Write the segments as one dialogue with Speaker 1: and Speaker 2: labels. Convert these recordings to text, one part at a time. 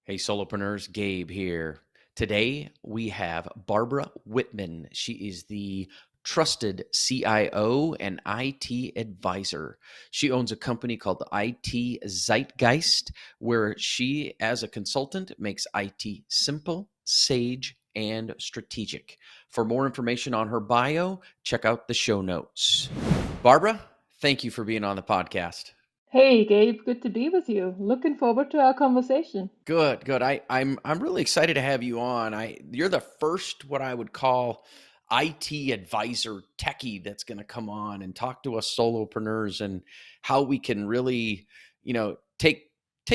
Speaker 1: Hey, solopreneurs, Gabe here. Today we have Barbara Wittmann. She is the trusted CIO and IT advisor. She owns a company called IT Zeitgeist, where she, as a consultant, makes IT simple, sage, and strategic. For more information on her bio, check out the show notes. Barbara, thank you for being on the podcast.
Speaker 2: Hey Gabe, good to be with you. Looking forward to our conversation.
Speaker 1: Good, good. I'm really excited to have you on. You're the first what I would call IT advisor techie that's going to come on and talk to us solopreneurs and how we can really, take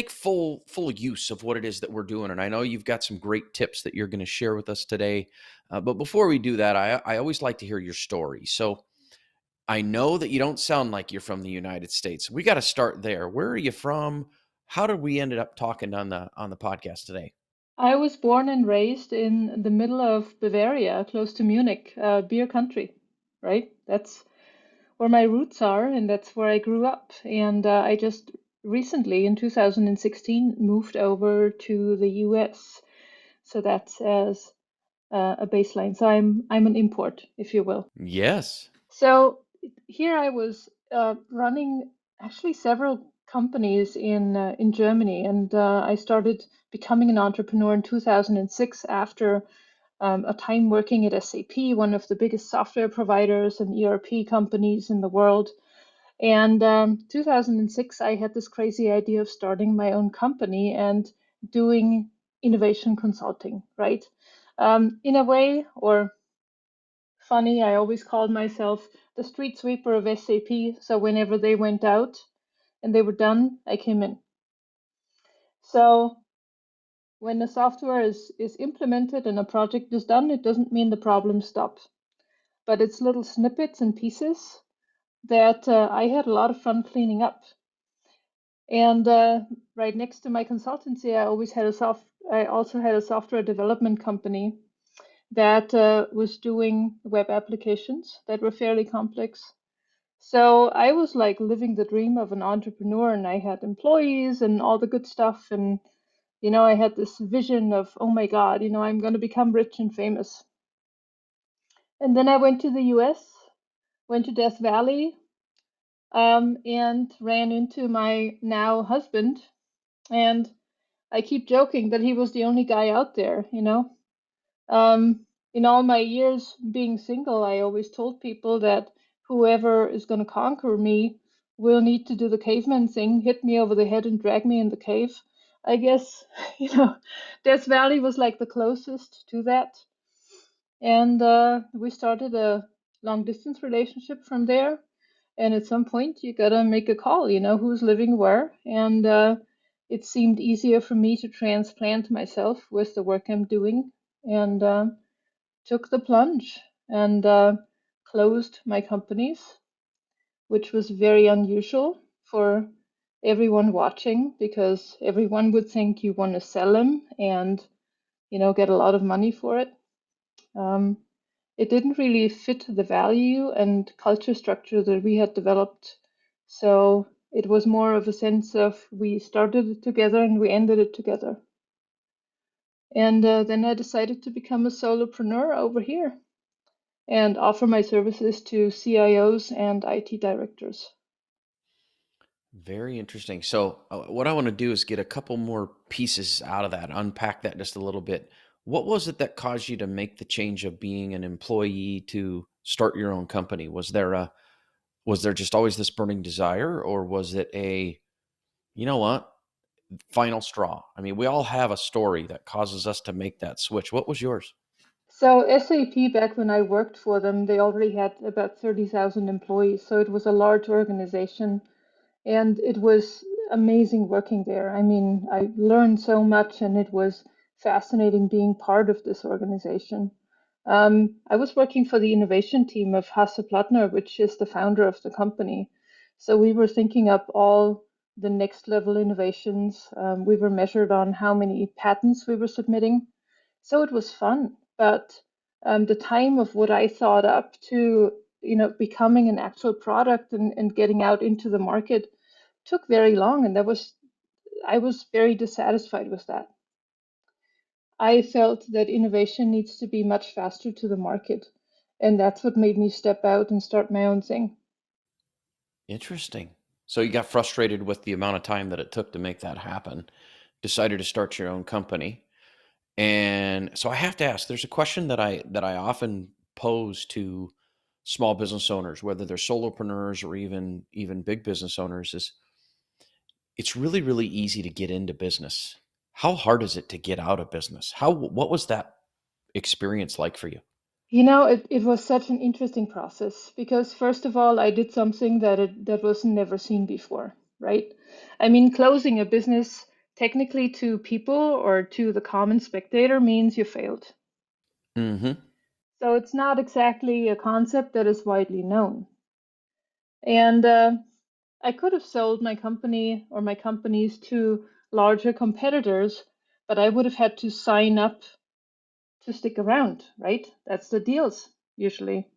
Speaker 1: full use of what it is that we're doing. And I know you've got some great tips that you're going to share with us today. But before we do that, I always like to hear your story. So I know that you don't sound like you're from the United States. We got to start there. Where are you from? How did we ended up talking on the podcast today?
Speaker 2: I was born and raised in the middle of Bavaria, close to Munich, beer country, right? That's where my roots are, and that's where I grew up. And I just recently, in 2016, moved over to the US. So that's as a baseline. So I'm an import, if you will.
Speaker 1: Yes.
Speaker 2: So here I was running actually several companies in Germany, and I started becoming an entrepreneur in 2006 after a time working at SAP, one of the biggest software providers and ERP companies in the world. And 2006, I had this crazy idea of starting my own company and doing innovation consulting, right? In a way, or funny, I always called myself the street sweeper of SAP. So whenever they went out and they were done, I came in. So when the software is implemented and a project is done, it doesn't mean the problem stops, but it's little snippets and pieces that I had a lot of fun cleaning up. And right next to my consultancy, I also had a software development company that was doing web applications that were fairly complex. So I was like living the dream of an entrepreneur, and I had employees and all the good stuff. And, I had this vision of, oh my God, I'm going to become rich and famous. And then I went to the US, went to Death Valley, and ran into my now husband. And I keep joking that he was the only guy out there. In all my years being single, I always told people that whoever is going to conquer me will need to do the caveman thing, hit me over the head and drag me in the cave. I guess, Death Valley was like the closest to that. And we started a long distance relationship from there. And at some point, you gotta make a call, who's living where. And it seemed easier for me to transplant myself with the work I'm doing. And took the plunge and closed my companies, which was very unusual for everyone watching because everyone would think you want to sell them and get a lot of money for it. Um, it didn't really fit the value and culture structure that we had developed. So it was more of a sense of we started it together and we ended it together. And then I decided to become a solopreneur over here and offer my services to CIOs and IT directors.
Speaker 1: Very interesting. So, what I want to do is get a couple more pieces out of that, unpack that just a little bit. What was it that caused you to make the change of being an employee to start your own company? Was there just always this burning desire, or was it a, you know what, final straw? I mean, we all have a story that causes us to make that switch. What was yours?
Speaker 2: So SAP, back when I worked for them, they already had about 30,000 employees. So it was a large organization and it was amazing working there. I mean, I learned so much and it was fascinating being part of this organization. I was working for the innovation team of Hasse Plattner, which is the founder of the company. So we were thinking up all the next level innovations. We were measured on how many patents we were submitting. So it was fun. But the time of what I thought up to, becoming an actual product and getting out into the market took very long. And I was very dissatisfied with that. I felt that innovation needs to be much faster to the market. And that's what made me step out and start my own thing.
Speaker 1: Interesting. So you got frustrated with the amount of time that it took to make that happen, decided to start your own company. And so I have to ask, there's a question that I often pose to small business owners, whether they're solopreneurs or even big business owners, is it's really, really easy to get into business. How hard is it to get out of business? What was that experience like for you?
Speaker 2: It was such an interesting process because first of all, I did something that was never seen before, right? I mean, closing a business technically to people or to the common spectator means you failed.
Speaker 1: Mm-hmm.
Speaker 2: So it's not exactly a concept that is widely known. And I could have sold my company or my companies to larger competitors, but I would have had to sign up to stick around, right? That's the deals usually.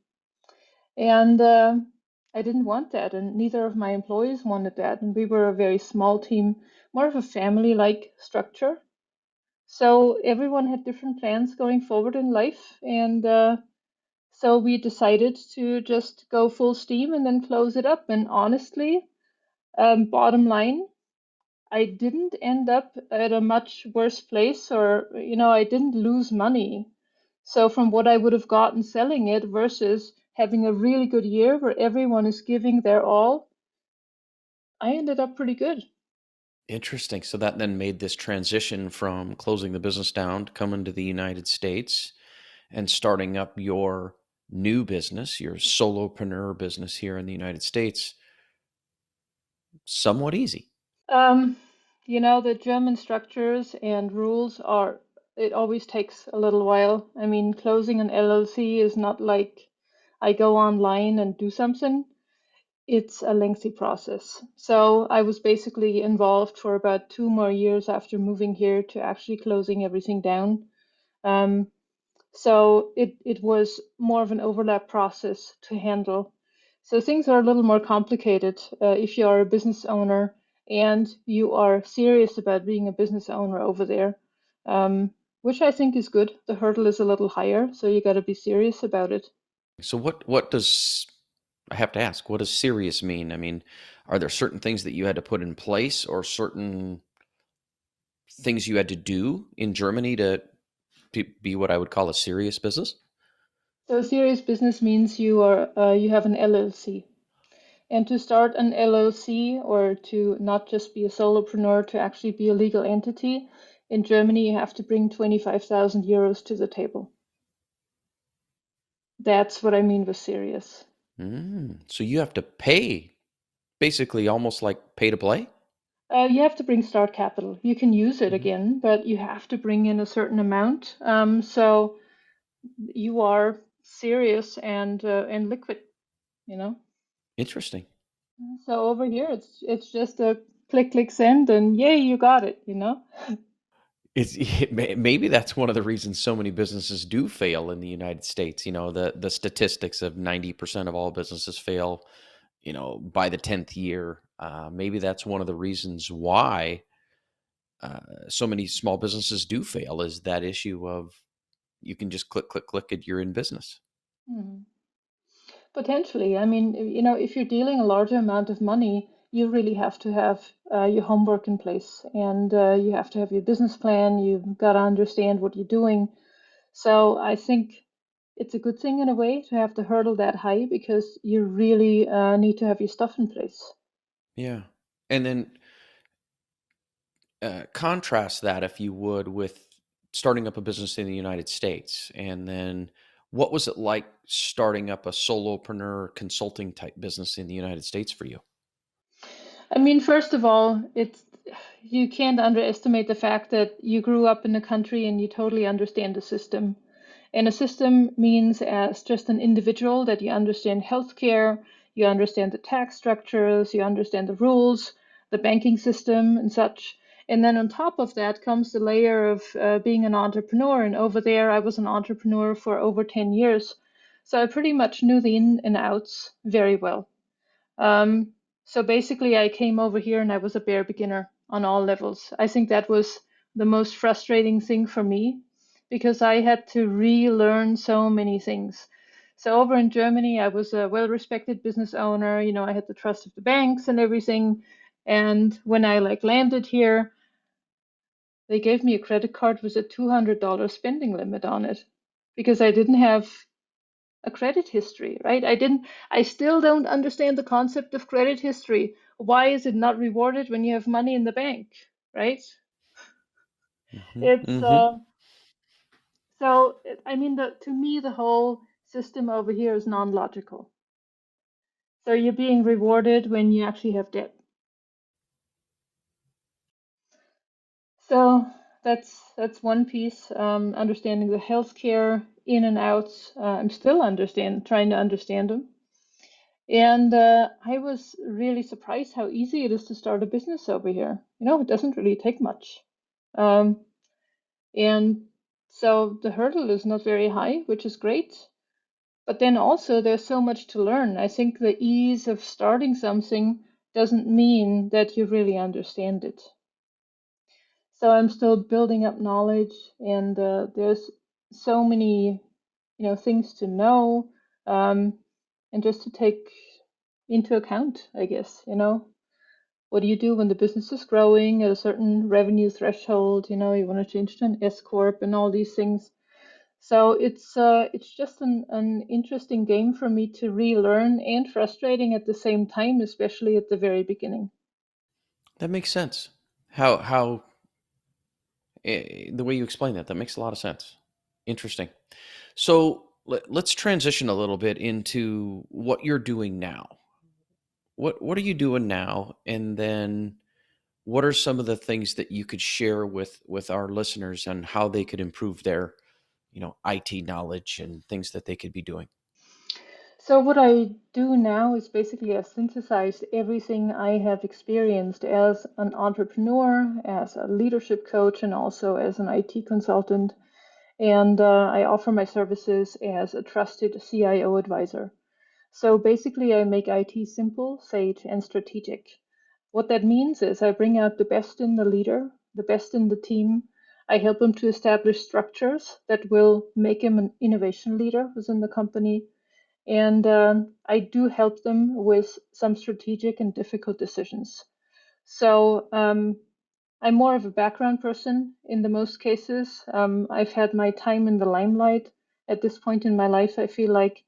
Speaker 2: And I didn't want that, and neither of my employees wanted that. And we were a very small team, more of a family-like structure. So everyone had different plans going forward in life, and so we decided to just go full steam and then close it up. And honestly, bottom line, I didn't end up at a much worse place, or, I didn't lose money. So, from what I would have gotten selling it versus having a really good year where everyone is giving their all, I ended up pretty good.
Speaker 1: Interesting. So that then made this transition from closing the business down to coming to the United States and starting up your new business, your solopreneur business here in the United States, somewhat easy.
Speaker 2: Um, the German structures and rules it always takes a little while. I mean, closing an LLC is not like I go online and do something. It's a lengthy process. So I was basically involved for about 2 more years after moving here to actually closing everything down. Um, so it was more of an overlap process to handle. So things are a little more complicated if you are a business owner and you are serious about being a business owner over there, um, which I think is good. The hurdle is a little higher, so you got to be serious about it.
Speaker 1: So what does I have to ask, what does serious mean? I mean, are there certain things that you had to put in place or certain things you had to do in Germany to be what I would call a serious business?
Speaker 2: So serious business means you have an LLC. And to start an LLC or to not just be a solopreneur, to actually be a legal entity, in Germany you have to bring 25,000 euros to the table. That's what I mean with serious.
Speaker 1: So you have to pay, basically almost like pay to play?
Speaker 2: You have to bring start capital. You can use it
Speaker 1: Mhm.
Speaker 2: again, but you have to bring in a certain amount. So you are serious and liquid, you know.
Speaker 1: Interesting.
Speaker 2: So over here, it's just a click, click, send, and yay, you got it.
Speaker 1: Maybe that's one of the reasons so many businesses do fail in the United States. The statistics of 90% of all businesses fail, by the 10th year. Maybe that's one of the reasons why so many small businesses do fail is that issue of you can just click, click, click, and you're in business.
Speaker 2: Hmm. Potentially. I mean, if you're dealing a larger amount of money, you really have to have your homework in place and you have to have your business plan. You've got to understand what you're doing. So I think it's a good thing in a way to have the hurdle that high because you really need to have your stuff in place.
Speaker 1: Yeah. And then contrast that, if you would, with starting up a business in the United States. And then what was it like starting up a solopreneur consulting type business in the United States for you?
Speaker 2: I mean, first of all, you can't underestimate the fact that you grew up in a country and you totally understand the system. And a system means as just an individual that you understand healthcare, you understand the tax structures, you understand the rules, the banking system, and such. And then on top of that comes the layer of being an entrepreneur. And over there, I was an entrepreneur for over 10 years. So I pretty much knew the in and outs very well. Um, so basically, I came over here and I was a bare beginner on all levels. I think that was the most frustrating thing for me. because I had to relearn so many things. So over in Germany, I was a well-respected business owner. I had the trust of the banks and everything. And when I landed here, they gave me a credit card with a $200 spending limit on it because I didn't have a credit history, right? I still don't understand the concept of credit history. Why is it not rewarded when you have money in the bank, right?
Speaker 1: Hmm.
Speaker 2: It's
Speaker 1: Hmm.
Speaker 2: I mean, to me, the whole system over here is non-logical. So you're being rewarded when you actually have debt. So that's one piece. Understanding the healthcare in and outs. I'm still trying to understand them. And I was really surprised how easy it is to start a business over here. It doesn't really take much. Um, and so the hurdle is not very high, which is great. But then also there's so much to learn. I think the ease of starting something doesn't mean that you really understand it. So I'm still building up knowledge, and there's so many, things to know, and just to take into account, I guess. What do you do when the business is growing at a certain revenue threshold? You want to change to an S corp and all these things. So it's just an interesting game for me to relearn and frustrating at the same time, especially at the very beginning.
Speaker 1: That makes sense. How the way you explain that makes a lot of sense. Interesting. So let's transition a little bit into what you're doing now. What are you doing now, and then what are some of the things that you could share with our listeners on how they could improve their IT knowledge and things that they could be doing?
Speaker 2: So what I do now is basically I've synthesized everything I have experienced as an entrepreneur, as a leadership coach, and also as an IT consultant. And I offer my services as a trusted CIO advisor. So basically, I make IT simple, sage, and strategic. What that means is I bring out the best in the leader, the best in the team. I help them to establish structures that will make him an innovation leader within the company. And I do help them with some strategic and difficult decisions. So I'm more of a background person in the most cases. I've had my time in the limelight. At this point in my life, I feel like,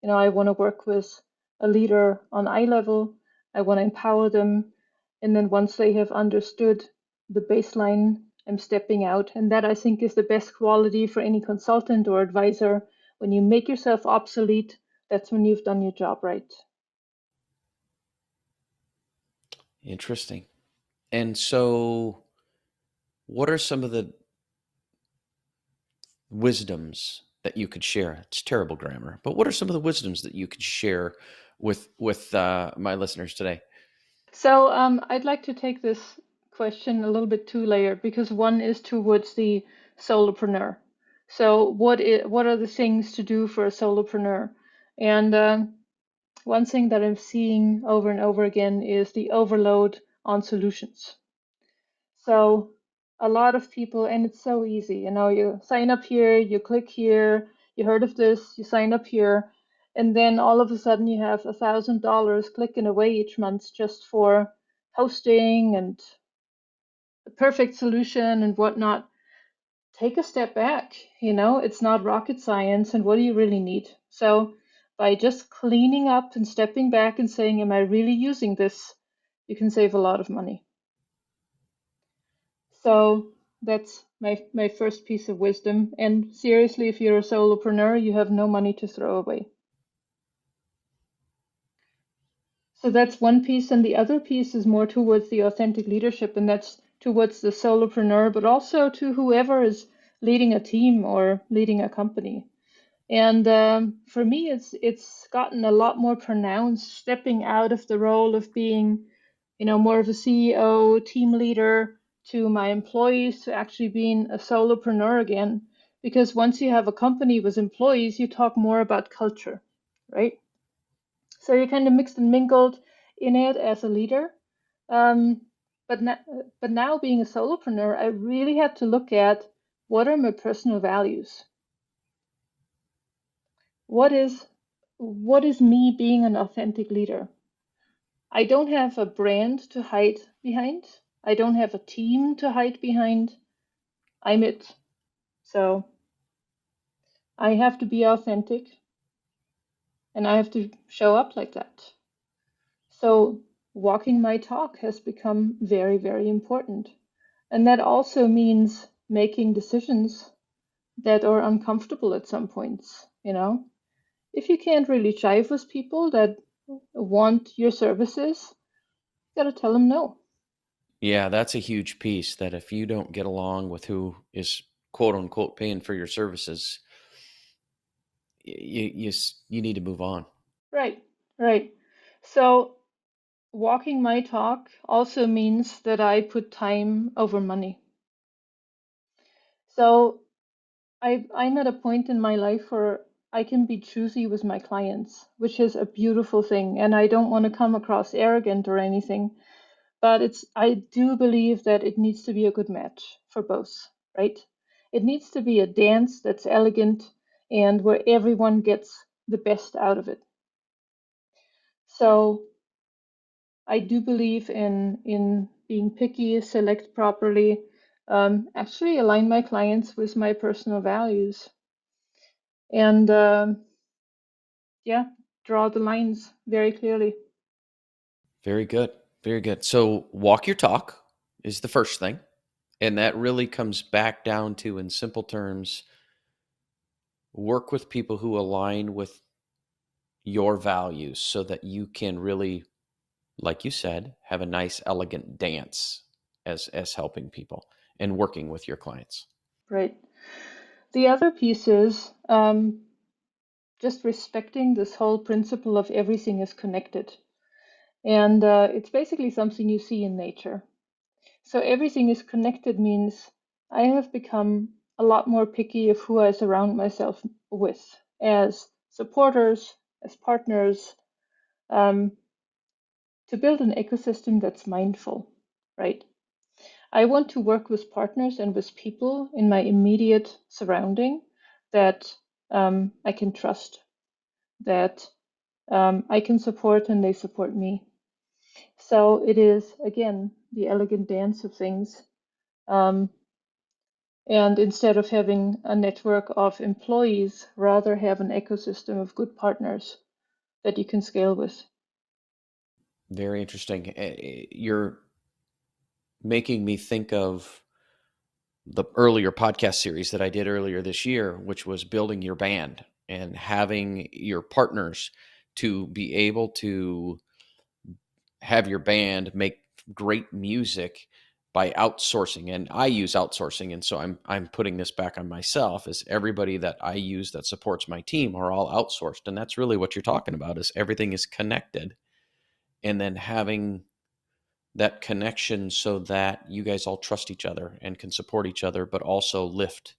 Speaker 2: I want to work with a leader on eye level. I want to empower them. And then once they have understood the baseline, I'm stepping out. And that I think is the best quality for any consultant or advisor. When you make yourself obsolete, that's when you've done your job right.
Speaker 1: Interesting. And so, what are some of the wisdoms that you could share? It's terrible grammar, but what are some of the wisdoms that you could share with my listeners today?
Speaker 2: So I'd like to take this question a little bit two-layered because one is towards the solopreneur. So what are the things to do for a solopreneur? And one thing that I'm seeing over and over again is the overload on solutions. So a lot of people, and it's so easy, you sign up here, you click here, you heard of this, you sign up here, and then all of a sudden you have $1,000 clicking away each month just for hosting and the perfect solution and whatnot. Take a step back, it's not rocket science, and what do you really need? So by just cleaning up and stepping back and saying, am I really using this? You can save a lot of money. So that's my first piece of wisdom. And seriously, if you're a solopreneur, you have no money to throw away. So that's one piece. And the other piece is more towards the authentic leadership, and that's towards the solopreneur, but also to whoever is leading a team or leading a company. And for me, it's gotten a lot more pronounced stepping out of the role of being, more of a CEO, team leader to my employees to actually being a solopreneur again. Because once you have a company with employees, you talk more about culture, right? So you're kind of mixed and mingled in it as a leader. Um, but, na- but now being a solopreneur, I really had to look at what are my personal values? What is me being an authentic leader? I don't have a brand to hide behind. I don't have a team to hide behind. I'm it. So I have to be authentic and I have to show up like that. So walking my talk has become very, very important. And that also means making decisions that are uncomfortable at some points, you know? If you can't really jive with people that want your services, you gotta tell them no.
Speaker 1: Yeah, that's a huge piece that if you don't get along with who is quote unquote paying for your services, you need to move on.
Speaker 2: Right, right. So walking my talk also means that I put time over money. So I'm at a point in my life where I can be choosy with my clients, which is a beautiful thing. And I don't want to come across arrogant or anything, but I do believe that it needs to be a good match for both, right? It needs to be a dance that's elegant and where everyone gets the best out of it. So I do believe in being picky, select properly, actually align my clients with my personal values, and yeah, draw the lines very clearly.
Speaker 1: Very good. Very good. So walk your talk is the first thing. And that really comes back down to, in simple terms, work with people who align with your values so that you can really, like you said, have a nice, elegant dance as helping people and working with your clients.
Speaker 2: Right. The other piece is just respecting this whole principle of everything is connected. And it's basically something you see in nature. So everything is connected means I have become a lot more picky of who I surround myself with as supporters, as partners, um, to build an ecosystem that's mindful, right? I want to work with partners and with people in my immediate surrounding that I can trust, that I can support and they support me. So it is, again, the elegant dance of things. Um, and instead of having a network of employees, rather have an ecosystem of good partners that you can scale with.
Speaker 1: Very interesting. You're making me think of the earlier podcast series that I did earlier this year, which was building your band and having your partners to be able to have your band make great music by outsourcing. And I use outsourcing, and so I'm putting this back on myself, as everybody that I use that supports my team are all outsourced. And that's really what you're talking about, is everything is connected, and then having that connection so that you guys all trust each other and can support each other, but also lift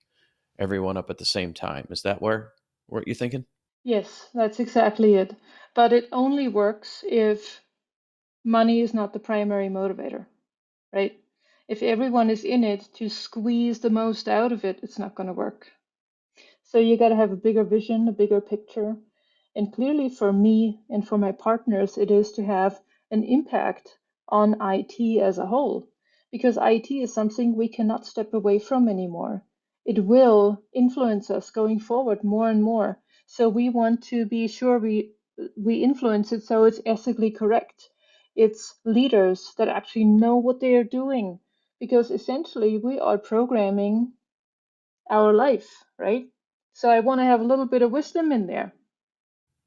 Speaker 1: everyone up at the same time. Is that where what you're thinking?
Speaker 2: Yes, that's exactly it. But it only works if money is not the primary motivator, right? If everyone is in it to squeeze the most out of it, it's not going to work. So you got to have a bigger vision, a bigger picture. And clearly for me and for my partners, it is to have an impact on IT as a whole, because IT is something we cannot step away from anymore. It will influence us going forward more and more. So we want to be sure we influence it so it's ethically correct. It's leaders that actually know what they are doing, because essentially we are programming our life, right? So I want to have a little bit of wisdom in there.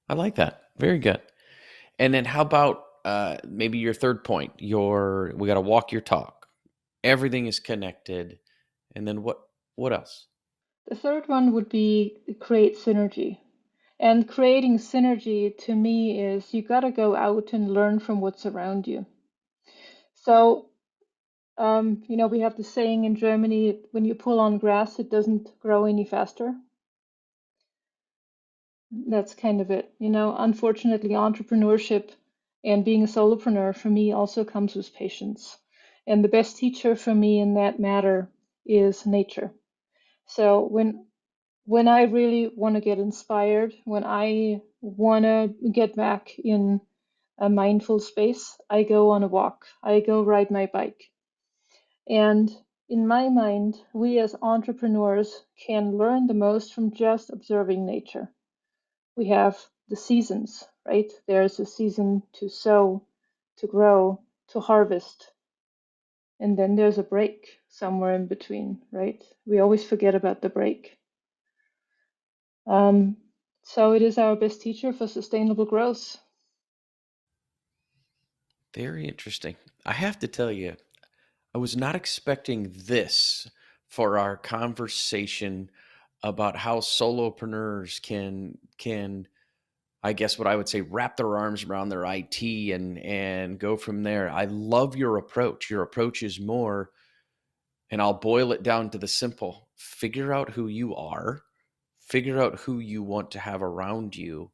Speaker 1: I like that. Very good. And then how about maybe your third point? Your We got to walk your talk. Everything is connected. And then what else?
Speaker 2: The third one would be create synergy. And creating synergy to me is you got to go out and learn from what's around you. So, we have the saying in Germany, when you pull on grass, it doesn't grow any faster. That's kind of it. Unfortunately, entrepreneurship and being a solopreneur for me also comes with patience. And the best teacher for me in that matter is nature. So when I really want to get inspired, when I want to get back in a mindful space, I go on a walk, I go ride my bike. And in my mind, we as entrepreneurs can learn the most from just observing nature. We have the seasons, right? There's a season to sow, to grow, to harvest, and then there's a break somewhere in between, right? We always forget about the break. Um, so it is our best teacher for sustainable growth.
Speaker 1: Very interesting. I have to tell you, I was not expecting this for our conversation about how solopreneurs can I guess what I would say wrap their arms around their IT and go from there. I love your approach. Your approach is more, and I'll boil it down to the simple. Figure out who you are, figure out who you want to have around you,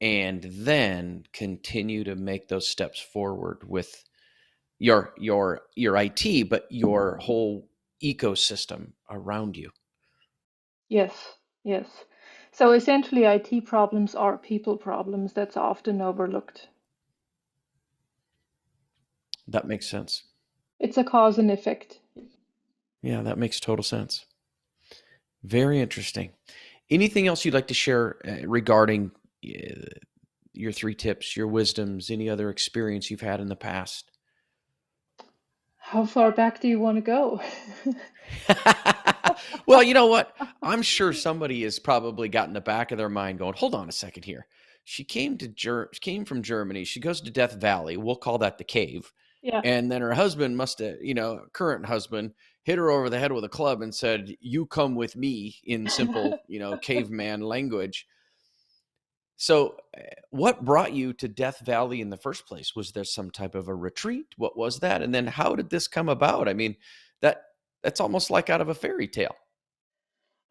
Speaker 1: and then continue to make those steps forward with your IT, but your whole ecosystem around you.
Speaker 2: Yes, yes. So essentially, IT problems are people problems. That's often overlooked.
Speaker 1: That makes sense.
Speaker 2: It's a cause and effect.
Speaker 1: Yeah, that makes total sense. Very interesting. Anything else you'd like to share regarding uh, your three tips, your wisdoms, any other experience you've had in the past?
Speaker 2: How far back do you want to go?
Speaker 1: Well, you know what? I'm sure somebody has probably got in the back of their mind going, "Hold on a second here. She came from Germany. She goes to Death Valley. We'll call that the cave."
Speaker 2: Yeah.
Speaker 1: And then her husband must have, current husband hit her over the head with a club and said, "You come with me," in simple, caveman language. So, what brought you to Death Valley in the first place? Was there some type of a retreat? What was that? And then how did this come about? I mean, that that's almost like out of a fairy tale.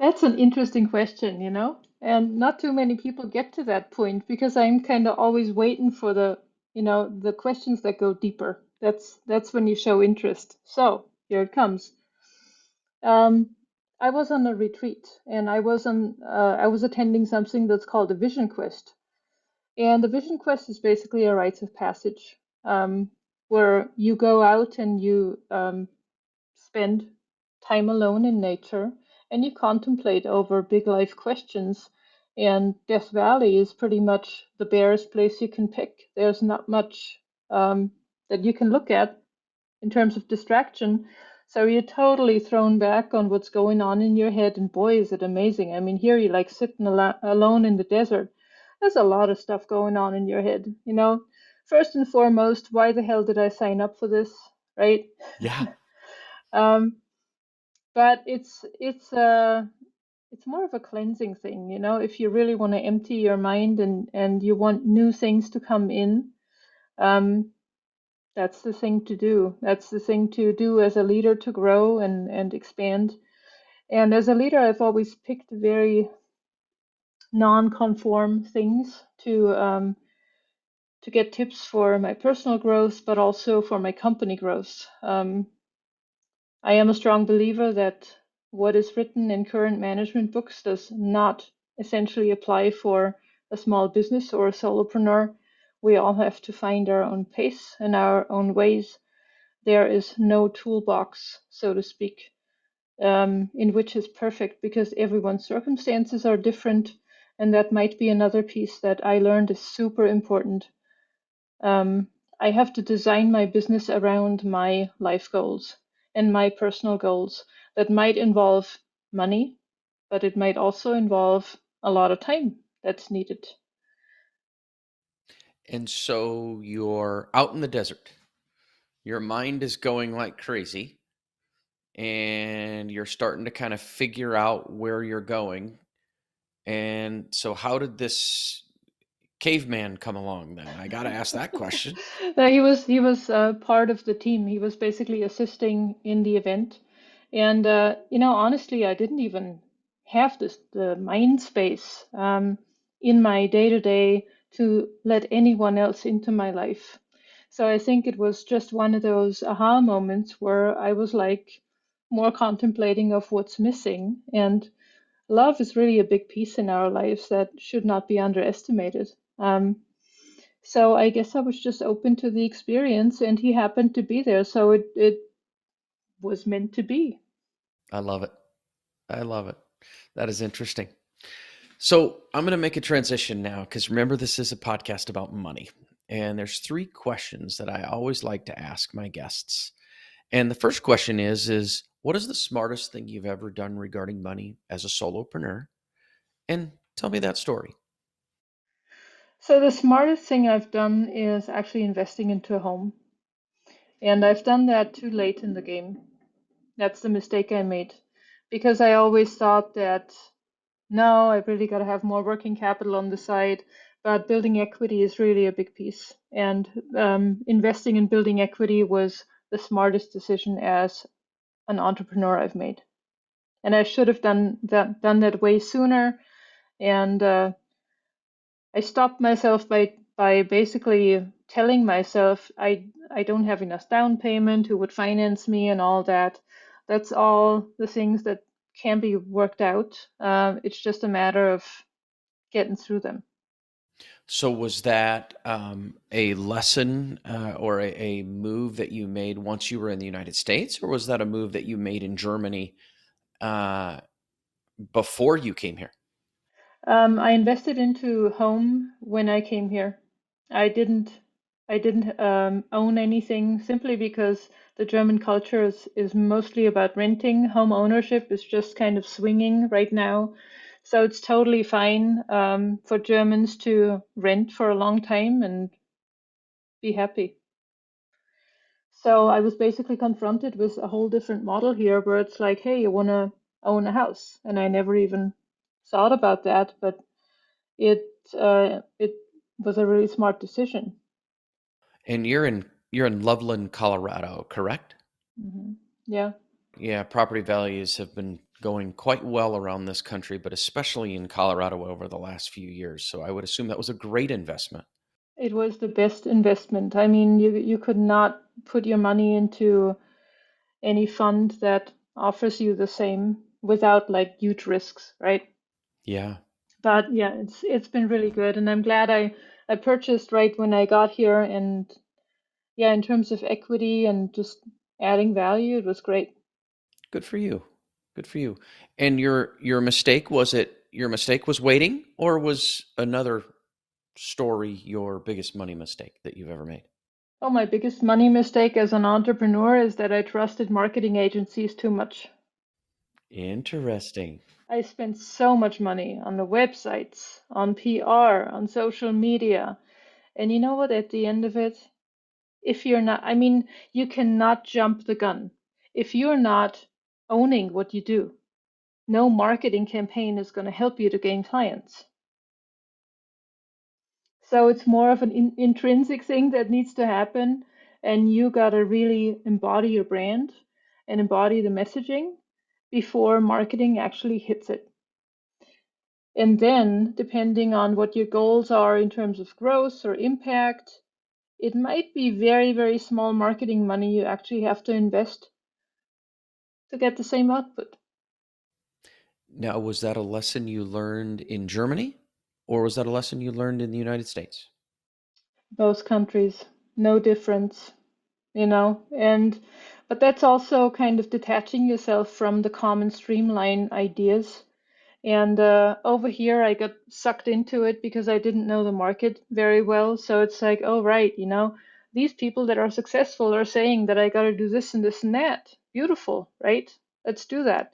Speaker 2: That's an interesting question, you know? And not too many people get to that point because I'm kind of always waiting for the questions that go deeper. That's when you show interest. So, here it comes. Um, I was on a retreat and I was attending something that's called a Vision Quest. And the Vision Quest is basically a rites of passage, where you go out and you spend time alone in nature and you contemplate over big life questions. And Death Valley is pretty much the barest place you can pick. There's not much that you can look at in terms of distraction. So you're totally thrown back on what's going on in your head. And boy, is it amazing. I mean, here you're like sitting alone in the desert. There's a lot of stuff going on in your head, you know. First and foremost, why the hell did I sign up for this, right?
Speaker 1: Yeah.
Speaker 2: um, but it's more of a cleansing thing, you know. If you really want to empty your mind and you want new things to come in, um, that's the thing to do. That's the thing to do as a leader to grow and expand. And as a leader, I've always picked very non-conform things to get tips for my personal growth, but also for my company growth. I am a strong believer that what is written in current management books does not essentially apply for a small business or a solopreneur. We all have to find our own pace and our own ways. There is no toolbox, so to speak, in which is perfect because everyone's circumstances are different. And that might be another piece that I learned is super important. Um, I have to design my business around my life goals and my personal goals. That might involve money, but it might also involve a lot of time that's needed.
Speaker 1: And so you're out in the desert. Your mind is going like crazy and you're starting to kind of figure out where you're going. And so how did this caveman come along then? I got to ask that question.
Speaker 2: No, he was part of the team. He was basically assisting in the event, and honestly, I didn't even have the mind space in my day to day to let anyone else into my life. So I think it was just one of those aha moments where I was like, more contemplating of what's missing. And love is really a big piece in our lives that should not be underestimated. So I guess I was just open to the experience, and he happened to be there, so it was meant to be.
Speaker 1: I love it. I love it. That is interesting. So I'm going to make a transition now because remember, this is a podcast about money. And there's three questions that I always like to ask my guests. And the first question is what is the smartest thing you've ever done regarding money as a solopreneur? And tell me that story.
Speaker 2: So the smartest thing I've done is actually investing into a home. And I've done that too late in the game. That's the mistake I made. Because I always thought that, no, I really got to have more working capital on the side. But building equity is really a big piece. And investing in building equity was the smartest decision as an entrepreneur I've made. And I should have done that way sooner. And I stopped myself by basically telling myself I don't have enough down payment, who would finance me and all that. That's all the things that can be worked out. It's just a matter of getting through them.
Speaker 1: So, was that a lesson or a move that you made once you were in the United States, or was that a move that you made in Germany uh, before you came here?
Speaker 2: I invested into home when I came here. I didn't I didn't own anything simply because the German culture is mostly about renting. Home ownership is just kind of swinging right now. So it's totally fine for Germans to rent for a long time and be happy. So I was basically confronted with a whole different model here where it's like, hey, you want to own a house. And I never even thought about that, but it was a really smart decision.
Speaker 1: And you're in Loveland, Colorado, correct?
Speaker 2: Yeah,
Speaker 1: Yeah, property values have been going quite well around this country, but especially in Colorado over the last few years. So I would assume that was a great investment.
Speaker 2: it was the best investment. I mean, you could not put your money into any fund that offers you the same without like huge risks, right?
Speaker 1: Yeah.
Speaker 2: But yeah, it's been really good, and I'm glad I purchased right when I got here, and yeah, in terms of equity and just adding value, it was great.
Speaker 1: Good for you. Good for you. And your mistake was it your mistake was waiting, or was another story your biggest money mistake that you've ever made?
Speaker 2: Oh, my biggest money mistake as an entrepreneur is that I trusted marketing agencies too much.
Speaker 1: Interesting.
Speaker 2: I spent so much money on the websites, on PR, on social media. And you know what? At the end of it, if you're not, I mean, you cannot jump the gun. If you're not owning what you do, no marketing campaign is going to help you to gain clients. So it's more of an intrinsic thing that needs to happen. And you got to really embody your brand and embody the messaging before marketing actually hits it. And then, depending on what your goals are in terms of growth or impact, it might be very, very small marketing money you actually have to invest to get the same output.
Speaker 1: Now, was that a lesson you learned in Germany, or was that a lesson you learned in the United States?
Speaker 2: Both countries, no difference, you know? And but that's also kind of detaching yourself from the common streamline ideas. And over here, I got sucked into it because I didn't know the market very well. So it's like, oh, right, these people that are successful are saying that I got to do this and this and that. Beautiful, right? Let's do that.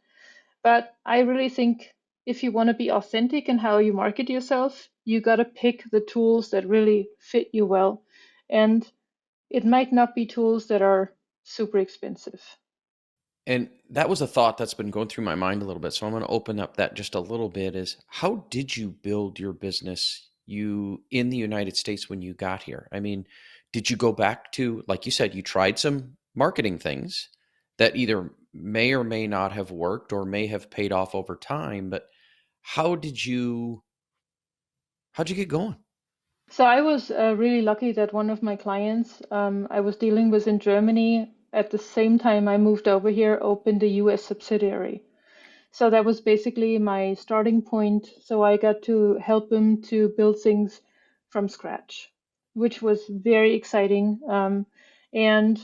Speaker 2: But I really think if you want to be authentic in how you market yourself, you got to pick the tools that really fit you well. And it might not be tools that are super expensive.
Speaker 1: And that was a thought that's been going through my mind a little bit. So I'm going to open up that just a little bit is how did you build your business you in the United States when you got here? I mean, did you go back to, like you said, you tried some marketing things that either may or may not have worked or may have paid off over time, but how did you how'd you get going?
Speaker 2: So I was really lucky that one of my clients I was dealing with in Germany. at the same time I moved over here, opened a US subsidiary. So that was basically my starting point. So I got to help him to build things from scratch, which was very exciting. And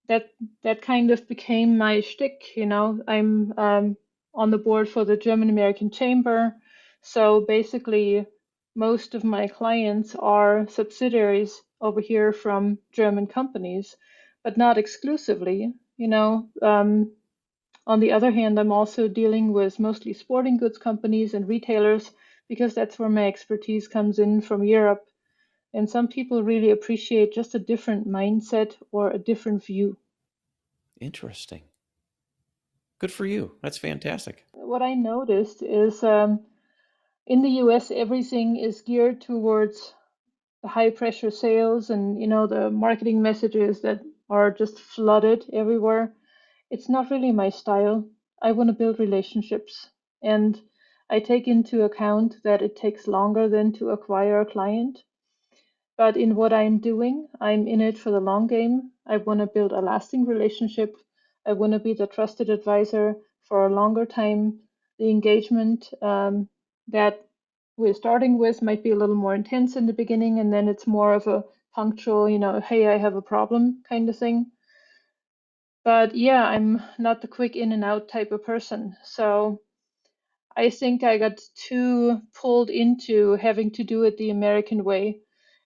Speaker 2: that that kind of became my shtick, you know. I'm on the board for the German American Chamber. So basically, most of my clients are subsidiaries over here from German companies, but not exclusively, you know. On the other hand, I'm also dealing with mostly sporting goods companies and retailers because that's where my expertise comes in from Europe. And some people really appreciate just a different mindset or a different view.
Speaker 1: Interesting. Good for you. That's fantastic.
Speaker 2: What I noticed is in the US, everything is geared towards the high pressure sales and, you know, the marketing messages that are just flooded everywhere. It's not really my style. I want to build relationships, and I take into account that it takes longer than to acquire a client. But in what I'm doing, I'm in it for the long game. I want to build a lasting relationship. I want to be the trusted advisor for a longer time. The engagement that we're starting with might be a little more intense in the beginning, and then it's more of a punctual, you know, hey, I have a problem kind of thing. But yeah, I'm not the quick in and out type of person. So I think I got too pulled into having to do it the American way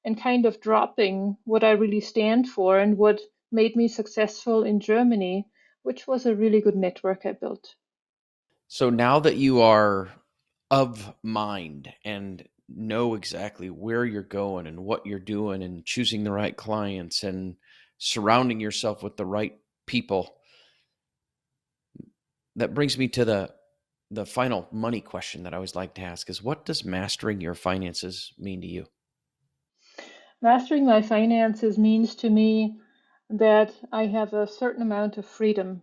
Speaker 2: and kind of dropping what I really stand for and what made me successful in Germany, which was a really good network I built.
Speaker 1: So now that you are of mind and know exactly where you're going and what you're doing and choosing the right clients and surrounding yourself with the right people, that brings me to the final money question that I always like to ask is, what does mastering your finances mean to you?
Speaker 2: Mastering my finances means to me that I have a certain amount of freedom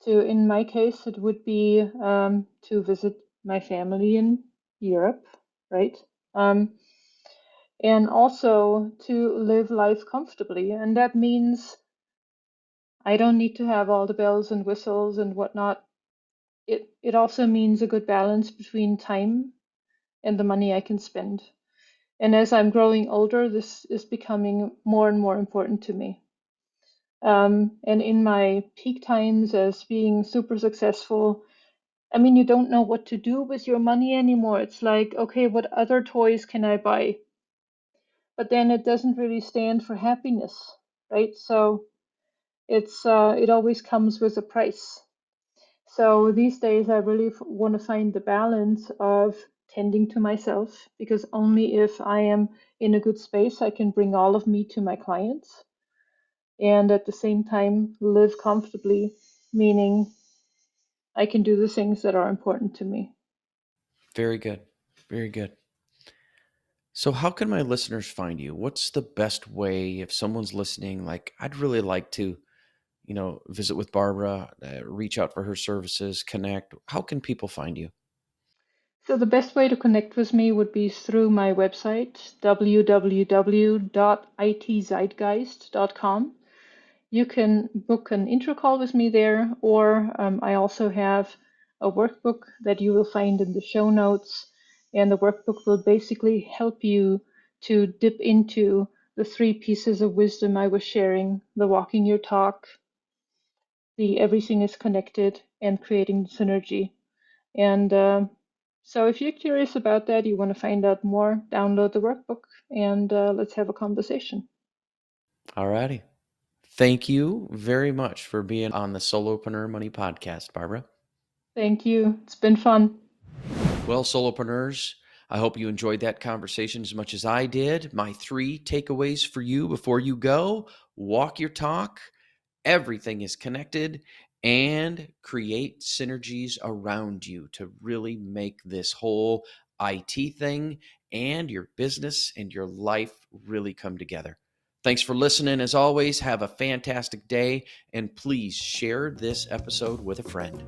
Speaker 2: to, in my case, it would be to visit my family in Europe, right? Um, and also to live life comfortably. And that means I don't need to have all the bells and whistles and whatnot. It also means a good balance between time and the money I can spend. And as I'm growing older, this is becoming more and more important to me. And in my peak times as being super successful, I mean, you don't know what to do with your money anymore. It's like, okay, what other toys can I buy? But then it doesn't really stand for happiness, right? So it always comes with a price. So these days, I really want to find the balance of tending to myself because only if I am in a good space, I can bring all of me to my clients and at the same time live comfortably, meaning I can do the things that are important to me.
Speaker 1: Very good. Very good. So, how can my listeners find you? What's the best way if someone's listening? Like, I'd really like to, visit with Barbara, reach out for her services, connect. How can people find you?
Speaker 2: So the best way to connect with me would be through my website, www.itzeitgeist.com. You can book an intro call with me there, or I also have a workbook that you will find in the show notes. And the workbook will basically help you to dip into the three pieces of wisdom I was sharing: the walking your talk, the everything is connected, and creating synergy. And so if you're curious about that, you want to find out more, download the workbook and let's have a conversation.
Speaker 1: All righty. Thank you very much for being on the Solopreneur Money podcast, Barbara.
Speaker 2: Thank you. It's been fun.
Speaker 1: Well, Solopreneurs, I hope you enjoyed that conversation as much as I did. My 3 takeaways for you before you go: walk your talk, everything is connected, and create synergies around you to really make this whole IT thing and your business and your life really come together. Thanks for listening. As always, have a fantastic day, and please share this episode with a friend.